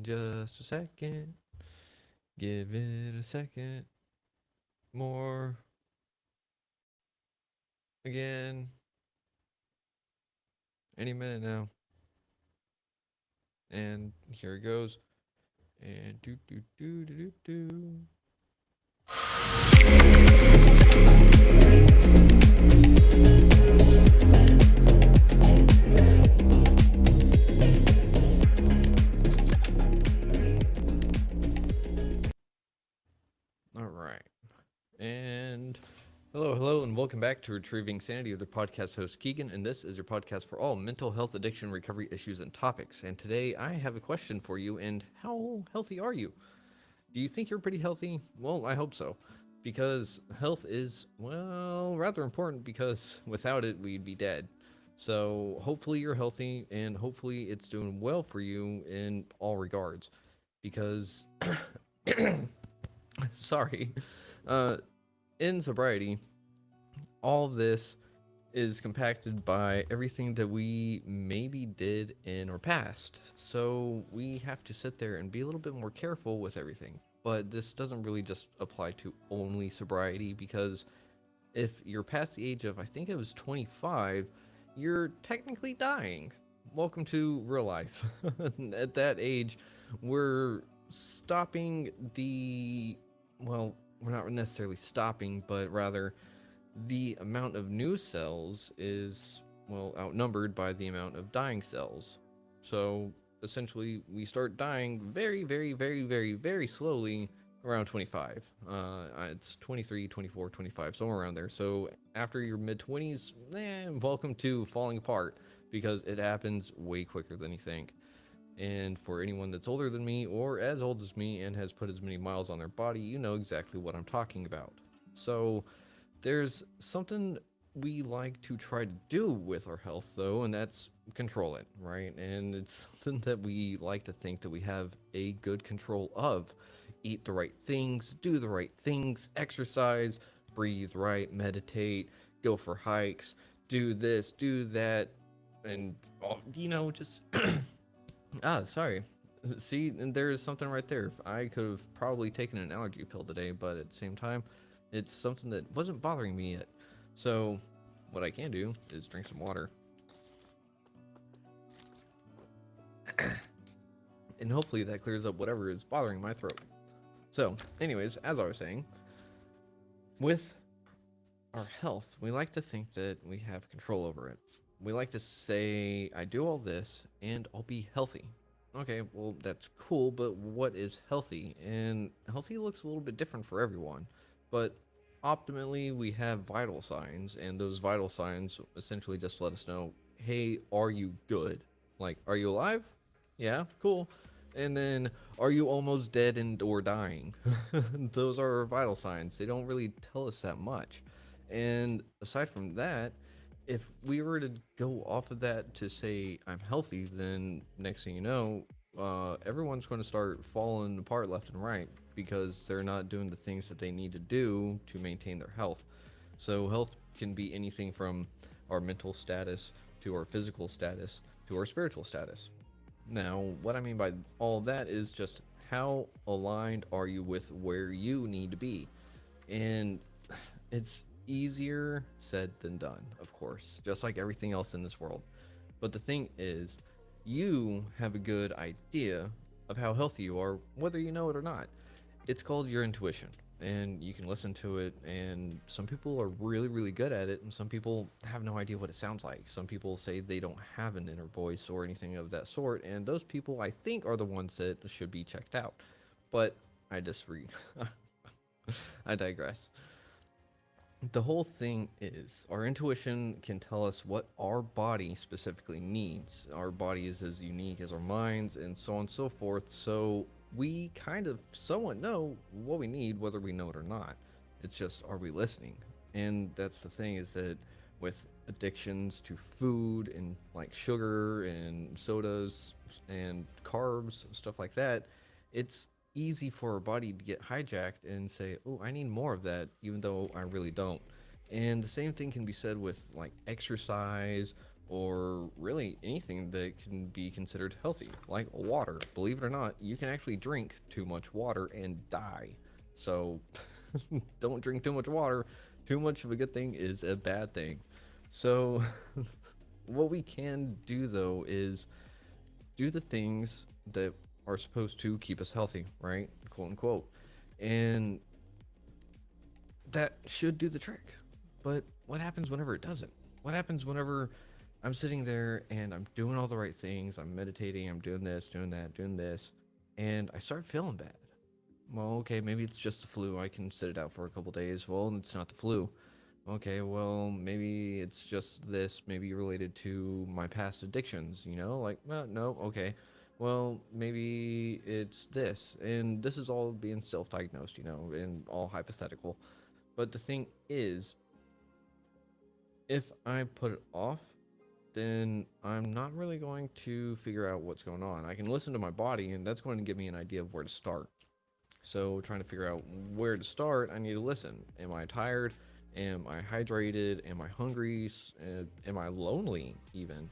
just a second. Give it a second. More. Again. Any minute now. And here it goes. And do do do do do do. All right. And hello, and welcome back to Retrieving Sanity with your podcast host Keegan. And this is your podcast for all mental health, addiction, recovery issues, and topics. And today I have a question for you. And how healthy are you? Do you think you're pretty healthy? Well, I hope so. Because health is, well, rather important because without it, we'd be dead. So hopefully you're healthy and hopefully it's doing well for you in all regards. Because, sorry, uh, in sobriety, all of this is compacted by everything that we maybe did in our past. So we have to sit there and be a little bit more careful with everything. But this doesn't really just apply to only sobriety because if you're past the age of, I think it was 25, you're technically dying. Welcome to real life. At that age, we're stopping the, well, we're not necessarily stopping, but rather the amount of new cells is, well, outnumbered by the amount of dying cells. So essentially, we start dying very, very, very, very, very slowly around 25. It's 23, 24, 25, somewhere around there. So after your mid 20s, welcome to falling apart because it happens way quicker than you think. And for anyone that's older than me or as old as me and has put as many miles on their body, you know exactly what I'm talking about. So, there's something we like to try to do with our health, though, and that's control it, right? And it's something that we like to think that we have a good control of. Eat the right things, do the right things, exercise, breathe right, meditate, go for hikes, do this, do that, and, just. Sorry. See, and there's something right there. I could have probably taken an allergy pill today, but at the same time, it's something that wasn't bothering me yet. So, what I can do is drink some water, and hopefully that clears up whatever is bothering my throat. So, anyways, as I was saying, with our health, we like to think that we have control over it. We like to say, I do all this and I'll be healthy. Okay, well, that's cool, but what is healthy? And healthy looks a little bit different for everyone. But optimally, we have vital signs, and those vital signs essentially just let us know, hey, are you good? Like, are you alive? Yeah, cool. And then, are you almost dead and or dying? Those are vital signs. They don't really tell us that much. And aside from that, if we were to go off of that to say I'm healthy, then next thing you know, everyone's going to start falling apart left and right because they're not doing the things that they need to do to maintain their health. So health can be anything from our mental status to our physical status to our spiritual status. Now, what I mean by all that is just how aligned are you with where you need to be? And it's easier said than done, of course, just like everything else in this world. But the thing is, you have a good idea of how healthy you are, whether you know it or not. It's called your intuition, and you can listen to it. And some people are really, really good at it, and some people have no idea what it sounds like. Some people say they don't have an inner voice or anything of that sort, and those people, I think, are the ones that should be checked out. But I disagree. I digress. The whole thing is our intuition can tell us what our body specifically needs. Our body is as unique as our minds and so on and so forth. So we kind of somewhat know what we need, whether we know it or not. It's just, are we listening? And that's the thing, is that with addictions to food and like sugar and sodas and carbs, stuff like that, it's easy for our body to get hijacked and say, "Oh, I need more of that," even though I really don't. And the same thing can be said with like exercise or really anything that can be considered healthy, like water. Believe it or not, you can actually drink too much water and die. So don't drink too much water. Too much of a good thing is a bad thing. So what we can do though is do the things that are supposed to keep us healthy, right? Quote unquote. And that should do the trick. But what happens whenever it doesn't? What happens whenever I'm sitting there and I'm doing all the right things? I'm meditating, I'm doing this, doing that, doing this, and I start feeling bad. Well, okay, maybe it's just the flu. I can sit it out for a couple days. Well, it's not the flu. Okay, well, maybe it's just this, maybe related to my past addictions, Like, well, no, okay. Well, maybe it's this. And this is all being self diagnosed, and all hypothetical. But the thing is, if I put it off, then I'm not really going to figure out what's going on. I can listen to my body, and that's going to give me an idea of where to start. So, trying to figure out where to start, I need to listen. Am I tired? Am I hydrated? Am I hungry? Am I lonely? Even,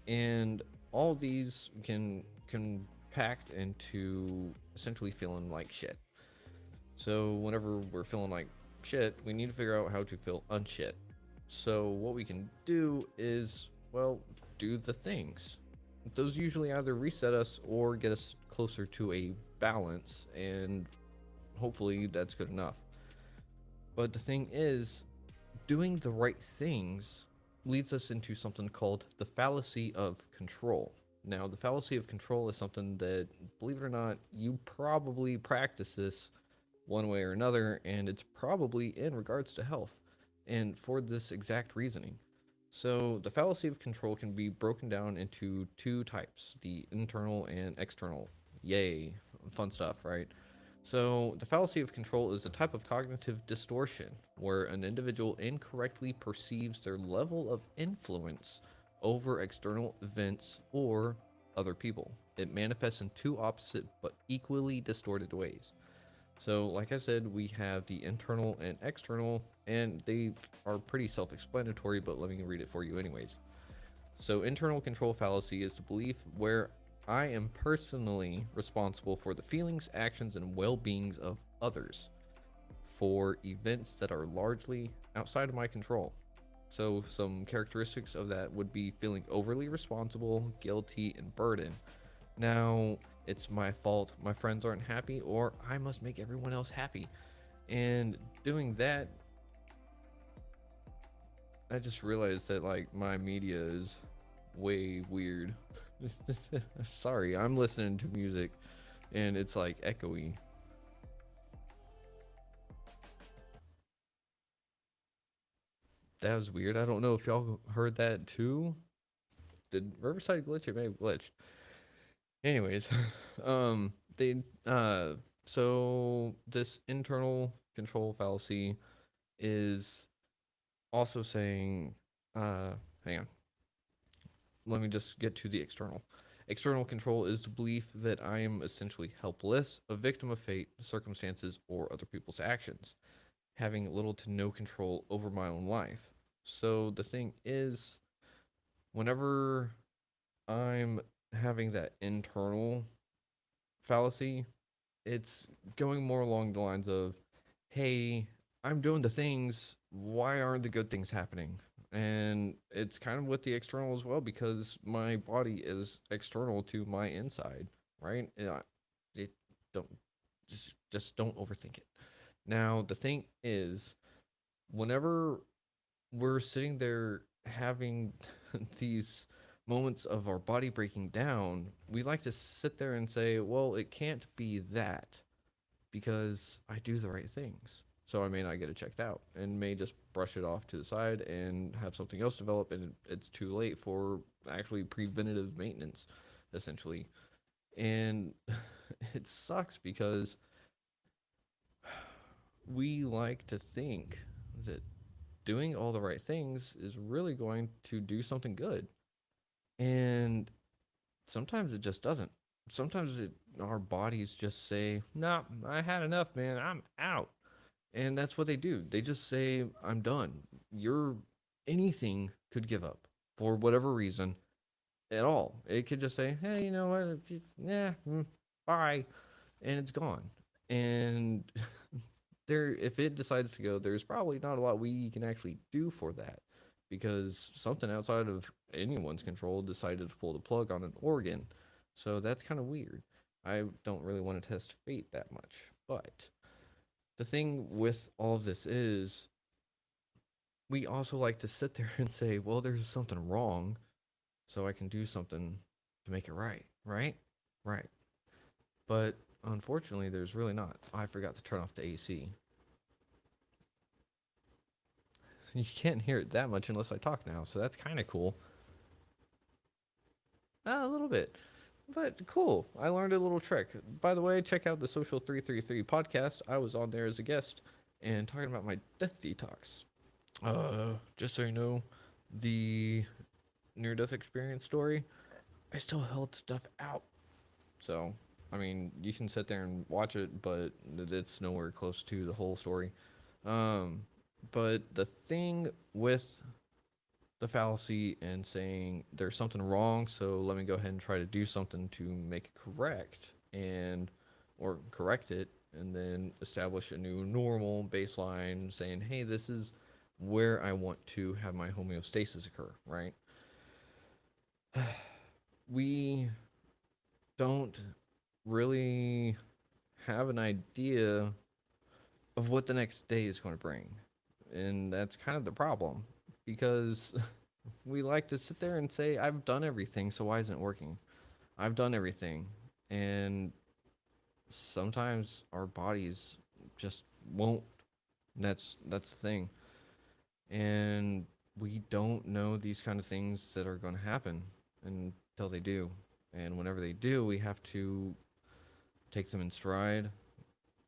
and all these can compact into essentially feeling like shit. So, whenever we're feeling like shit, we need to figure out how to feel unshit. So, what we can do is, well, do the things. Those usually either reset us or get us closer to a balance, and hopefully that's good enough. But the thing is, doing the right things leads us into something called the fallacy of control. Now, the fallacy of control is something that, believe it or not, you probably practice this one way or another, and it's probably in regards to health and for this exact reasoning. So, the fallacy of control can be broken down into two types, the internal and external. Yay, fun stuff, right? So, the fallacy of control is a type of cognitive distortion where an individual incorrectly perceives their level of influence over external events or other people. It manifests in two opposite but equally distorted ways. So, like I said, we have the internal and external, and they are pretty self explanatory, but let me read it for you, anyways. So, internal control fallacy is the belief where I am personally responsible for the feelings, actions, and well beings of others for events that are largely outside of my control. So, some characteristics of that would be feeling overly responsible, guilty, and burdened. Now, it's my fault my friends aren't happy, or I must make everyone else happy. And doing that, I just realized that like my media is way weird. Sorry, I'm listening to music and it's like echoey. That was weird. I don't know if y'all heard that too. Did Riverside glitch? It may have glitched. Anyways, they so this internal control fallacy is also saying hang on, let me just get to the external. External control is the belief that I am essentially helpless, a victim of fate, circumstances, or other people's actions, having little to no control over my own life. So the thing is, whenever I'm having that internal fallacy, it's going more along the lines of, hey, I'm doing the things, why aren't the good things happening? And it's kind of with the external as well because my body is external to my inside, right? It don't just don't overthink it. Now, the thing is, whenever we're sitting there having these moments of our body breaking down, we like to sit there and say, well, it can't be that because I do the right things. So I may not get it checked out and may just brush it off to the side and have something else develop, and it's too late for actually preventative maintenance, essentially. And it sucks because we like to think that doing all the right things is really going to do something good. And sometimes it just doesn't. Sometimes our bodies just say, "Nah, I had enough, man. I'm out." And that's what they do. They just say, "I'm done." You're anything could give up. for whatever reason at all. It could just say, hey, you know what? Yeah, bye. And it's gone. And there, if it decides to go, there's probably not a lot we can actually do for that because something outside of anyone's control decided to pull the plug on an organ. So that's kind of weird. I don't really want to test fate that much. But the thing with all of this is we also like to sit there and say, well, there's something wrong, so I can do something to make it right, right? Right. But unfortunately, there's really not. I forgot to turn off the AC. You can't hear it that much unless I talk now, so that's kind of cool. A little bit. But cool. I learned a little trick. By the way, check out the Social 333 podcast. I was on there as a guest and talking about my death detox. Just so you know, the near death experience story, I still held stuff out. So, I mean, you can sit there and watch it, but it's nowhere close to the whole story. Um, but the thing with the fallacy and saying there's something wrong, so let me go ahead and try to do something to make it correct and or correct it and then establish a new normal baseline saying, hey, this is where I want to have my homeostasis occur, right? We don't really have an idea of what the next day is going to bring. And that's kind of the problem because we like to sit there and say, I've done everything, so why isn't it working? I've done everything. And sometimes our bodies just won't. That's the thing. And we don't know these kind of things that are going to happen until they do. And whenever they do, we have to take them in stride,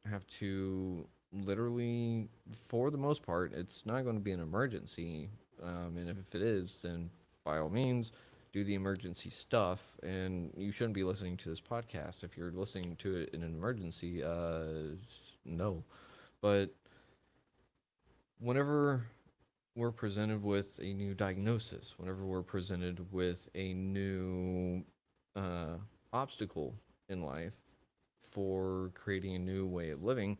have to literally, for the most part, it's not going to be an emergency. And if it is, then by all means, do the emergency stuff. And you shouldn't be listening to this podcast if you're listening to it in an emergency. No. But whenever we're presented with a new diagnosis, whenever we're presented with a new uh, obstacle in life for creating a new way of living,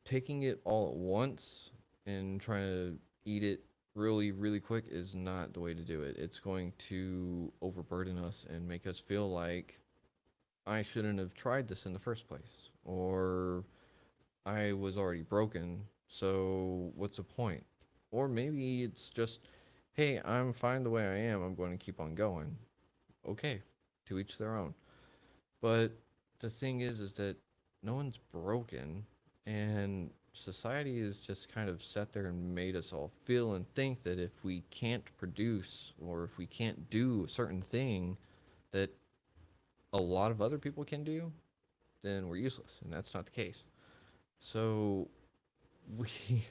taking it all at once and trying to eat it really, really quick is not the way to do it. It's going to overburden us and make us feel like I shouldn't have tried this in the first place, or I was already broken, so what's the point? Or maybe it's just, hey, I'm fine the way I am, I'm going to keep on going. Okay, to each their own. But the thing is that no one's broken, and society has just kind of sat there and made us all feel and think that if we can't produce or if we can't do a certain thing that a lot of other people can do, then we're useless, and that's not the case. So we,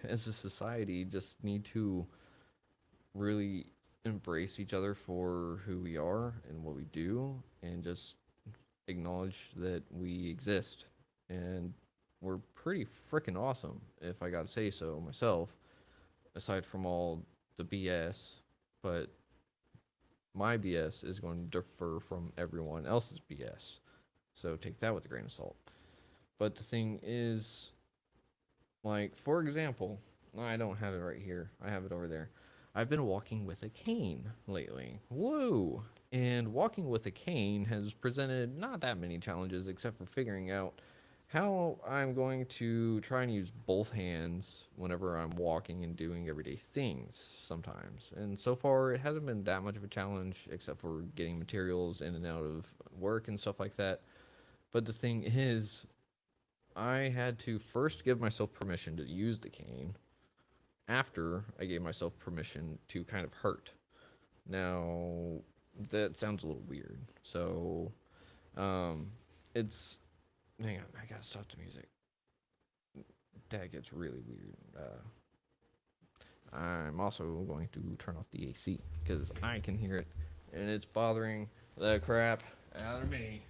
as a society, just need to really embrace each other for who we are and what we do, and just acknowledge that we exist and we're pretty freaking awesome, if I gotta say so myself, aside from all the BS. But my BS is going to differ from everyone else's BS. So take that with a grain of salt. But the thing is, like, for example, I don't have it right here, I have it over there. I've been walking with a cane lately. Whoa! And walking with a cane has presented not that many challenges except for figuring out how I'm going to try and use both hands whenever I'm walking and doing everyday things sometimes. And so far, it hasn't been that much of a challenge except for getting materials in and out of work and stuff like that. But the thing is, I had to first give myself permission to use the cane after I gave myself permission to kind of hurt. Now, that sounds a little weird. So, um, it's. Hang on, I gotta stop the music. That gets really weird. I'm also going to turn off the AC because I can hear it and it's bothering the crap out of me.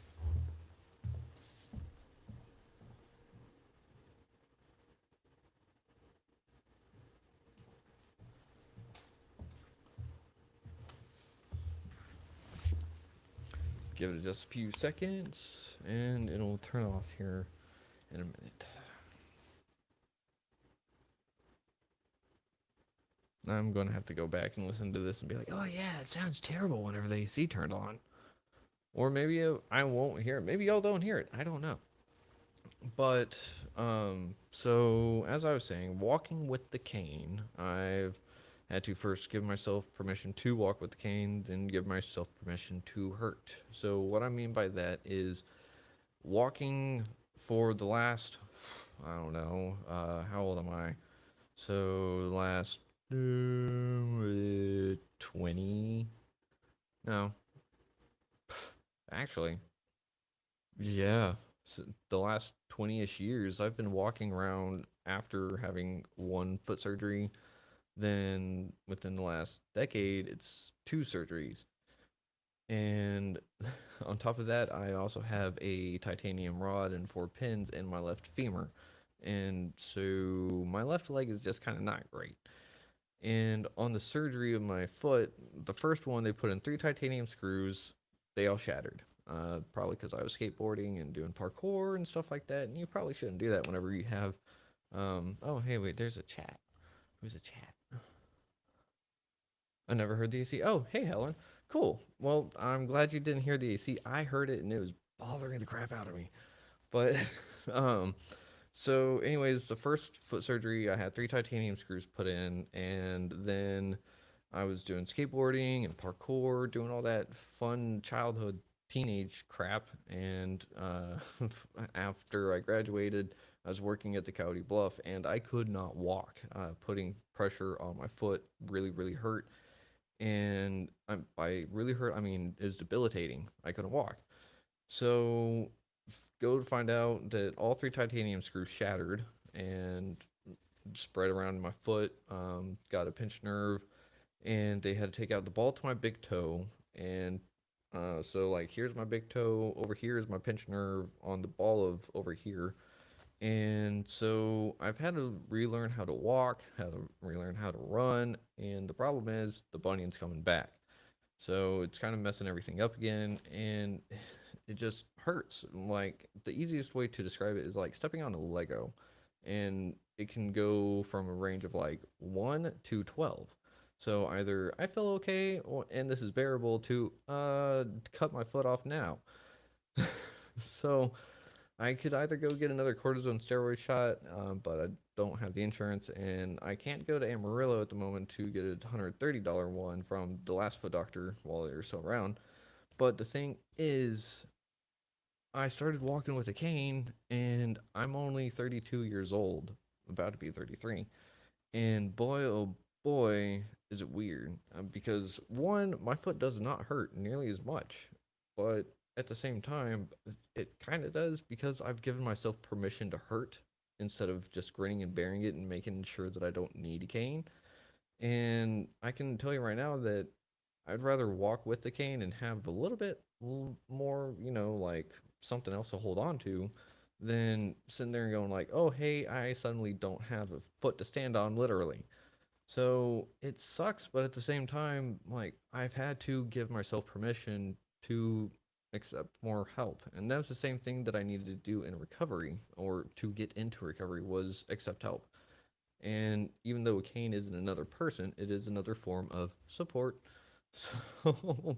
Give it just a few seconds, and it'll turn off here in a minute. I'm going to have to go back and listen to this and be like, oh yeah, it sounds terrible whenever the AC turned on. Or maybe I won't hear it. Maybe y'all don't hear it. I don't know. But so as I was saying, walking with the cane, I've had to first give myself permission to walk with the cane, then give myself permission to hurt. So what I mean by that is walking for the last, I don't know, how old am I? So the last 20, no, actually, yeah. So the last 20-ish years, I've been walking around after having one foot surgery. Then within the last decade, it's two surgeries. And on top of that, I also have a titanium rod and four pins in my left femur. And so my left leg is just kind of not great. And on the surgery of my foot, the first one, they put in three titanium screws. They all shattered. Probably because I was skateboarding and doing parkour and stuff like that. And you probably shouldn't do that whenever you have. Oh, hey, wait, there's a chat. Who's a chat? I never heard the AC. Oh, hey, Helen. Cool. Well, I'm glad you didn't hear the AC. I heard it and it was bothering the crap out of me. But, um, so, anyways, the first foot surgery, I had three titanium screws put in, and then I was doing skateboarding and parkour, doing all that fun childhood teenage crap. And after I graduated, I was working at the Coyote Bluff, and I could not walk. Putting pressure on my foot really, really hurt. And by really hurt, I mean it was debilitating. I couldn't walk. So go to find out that all three titanium screws shattered and spread around my foot. Got a pinched nerve, and they had to take out the ball to my big toe. And so like here's my big toe. Over here is my pinched nerve on the ball of over here. And so I've had to relearn how to walk, how to relearn how to run, and the problem is the bunion's coming back. So it's kind of messing everything up again, and it just hurts. Like the easiest way to describe it is like stepping on a Lego, and it can go from a range of like 1 to 12. So either I feel okay and this is bearable to cut my foot off now. So I could either go get another cortisone steroid shot, but I don't have the insurance, and I can't go to Amarillo at the moment to get a $130 one from the last foot doctor while they're still around. But the thing is, I started walking with a cane, and I'm only 32 years old, about to be 33. And boy, oh boy, is it weird. Because one, my foot does not hurt nearly as much, but at the same time, it kind of does because I've given myself permission to hurt instead of just grinning and bearing it and making sure that I don't need a cane. And I can tell you right now that I'd rather walk with the cane and have a little bit more, like something else to hold on to than sitting there and going like, "Oh, hey, I suddenly don't have a foot to stand on literally." So it sucks, but at the same time, like I've had to give myself permission to accept more help. And that's the same thing that I needed to do in recovery or to get into recovery was accept help. And even though a cane isn't another person, it is another form of support. So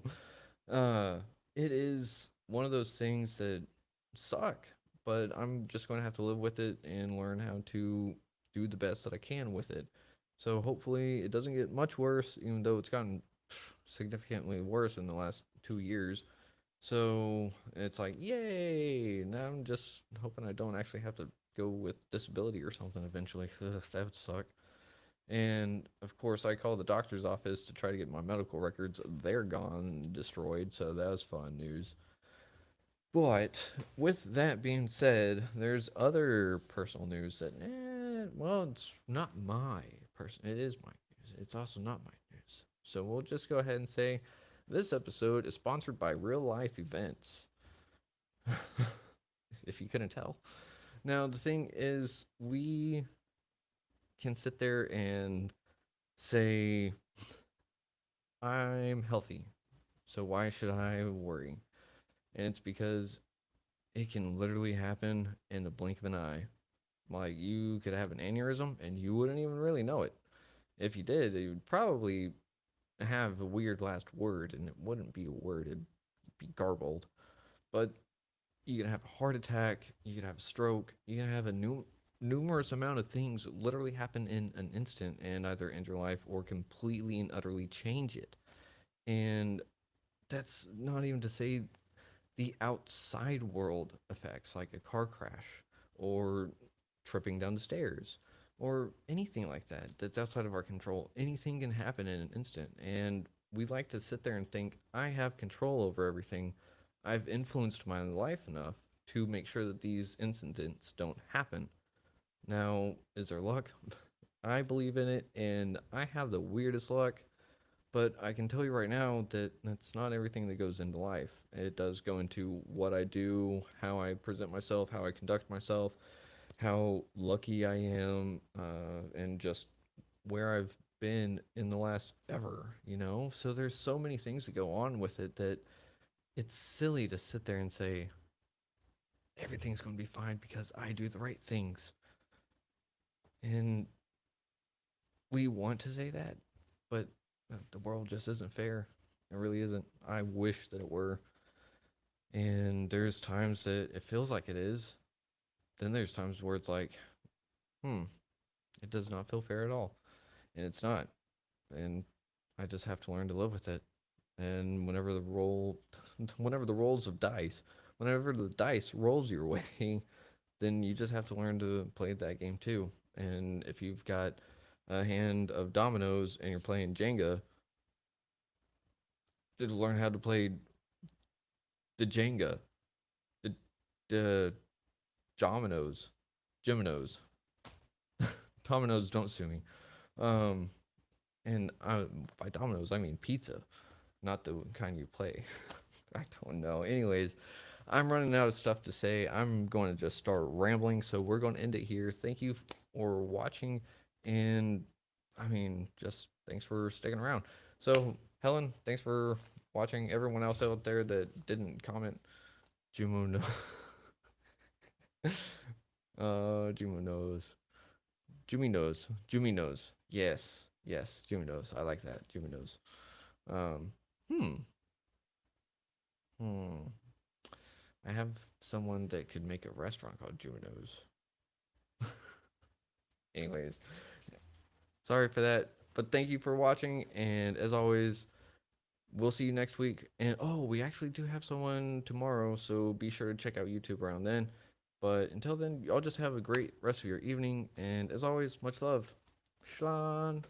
uh it is one of those things that suck, but I'm just going to have to live with it and learn how to do the best that I can with it. So hopefully it doesn't get much worse, even though it's gotten significantly worse in the last 2 years. So it's like, yay! Now I'm just hoping I don't actually have to go with disability or something eventually. Ugh, that would suck. And of course, I called the doctor's office to try to get my medical records. They're gone, destroyed. So that was fun news. But with that being said, there's other personal news that, well, it's not my person. It is my news. It's also not my news. So we'll just go ahead and say this episode is sponsored by real life events. If you couldn't tell. Now, the thing is, we can sit there and say, I'm healthy. So why should I worry? and it's because it can literally happen in the blink of an eye. Like you could have an aneurysm and you wouldn't even really know it. If you did, you would probably have a weird last word, and it wouldn't be a word, it'd be garbled. But you can have a heart attack, you can have a stroke, you can have a numerous amount of things literally happen in an instant and either end your life or completely and utterly change it. And that's not even to say the outside world effects like a car crash or tripping down the stairs or anything like that that's outside of our control. Anything can happen in an instant. And we like to sit there and think, I have control over everything. I've influenced my life enough to make sure that these incidents don't happen. Now, is there luck? I believe in it, and I have the weirdest luck. But I can tell you right now that that's not everything that goes into life. It does go into what I do, how I present myself, how I conduct myself, how lucky I am, and just where I've been in the last ever, you know? So there's so many things that go on with it that it's silly to sit there and say, everything's going to be fine because I do the right things. And we want to say that, but the world just isn't fair. It really isn't. I wish that it were. And there's times that it feels like it is. Then there's times where it's like, hmm, it does not feel fair at all. And it's not. And I just have to learn to live with it. And whenever the rolls of dice, whenever the dice rolls your way, then you just have to learn to play that game too. And if you've got a hand of dominoes and you're playing Jenga, to learn how to play the Jenga, the the dominoes, Giminos, dominoes. Don't sue me. Um, and by dominoes I mean pizza, not the kind you play. I don't know. Anyways, I'm running out of stuff to say. I'm going to just start rambling, so we're going to end it here. Thank you for watching, and I mean, just thanks for sticking around. So, Helen, thanks for watching. Everyone else out there that didn't comment, Jumo no, Jumo knows. Jumi knows. Jumi knows. Yes, yes, Jumi knows. I like that. Jumi knows. Um, hmm, hmm. I have someone that could make a restaurant called Jumino's. Anyways, sorry for that, but thank you for watching. And as always, we'll see you next week. And oh, we actually do have someone tomorrow, so be sure to check out YouTube around then. But until then, y'all just have a great rest of your evening. And as always, much love. Shalom.